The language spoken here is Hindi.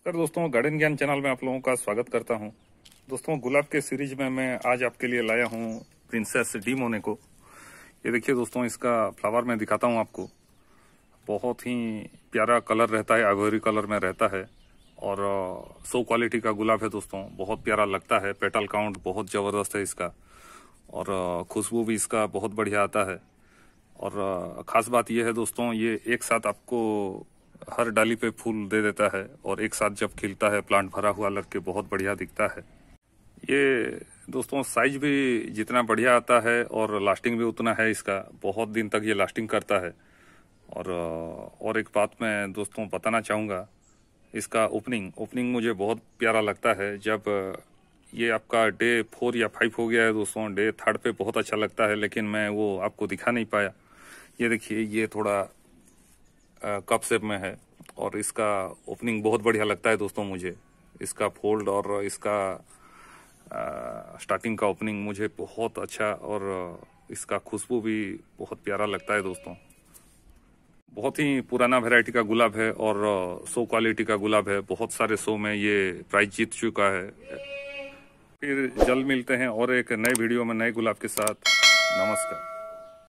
दोस्तों, गार्डन ज्ञान चैनल में आप लोगों का स्वागत करता हूं। दोस्तों, गुलाब के सीरीज में मैं आज आपके लिए लाया हूं प्रिंसेस डी मोनेको। ये देखिए दोस्तों, इसका फ्लावर मैं दिखाता हूं आपको। बहुत ही प्यारा कलर रहता है, आइवरी कलर में रहता है और सो क्वालिटी का गुलाब है दोस्तों। बहुत प्यारा लगता है, पेटल काउंट बहुत ज़बरदस्त है इसका और खुशबू भी इसका बहुत बढ़िया आता है। और ख़ास बात यह है दोस्तों, ये एक साथ आपको हर डाली पे फूल दे देता है और एक साथ जब खिलता है प्लांट भरा हुआ लगके बहुत बढ़िया दिखता है। ये दोस्तों साइज भी जितना बढ़िया आता है और लास्टिंग भी उतना है इसका, बहुत दिन तक ये लास्टिंग करता है। और एक बात मैं दोस्तों बताना चाहूँगा, इसका ओपनिंग मुझे बहुत प्यारा लगता है। जब ये आपका डे 4 या 5 हो गया है दोस्तों, डे 3 पे बहुत अच्छा लगता है, लेकिन मैं वो आपको दिखा नहीं पाया। ये देखिए, ये थोड़ा कप शेप में है और इसका ओपनिंग बहुत बढ़िया लगता है दोस्तों मुझे। इसका फोल्ड और इसका स्टार्टिंग का ओपनिंग मुझे बहुत अच्छा, और इसका खुशबू भी बहुत प्यारा लगता है दोस्तों। बहुत ही पुराना वैरायटी का गुलाब है और शो क्वालिटी का गुलाब है। बहुत सारे शो में ये प्राइज जीत चुका है। फिर जल्द मिलते हैं और एक नए वीडियो में नए गुलाब के साथ। नमस्कार।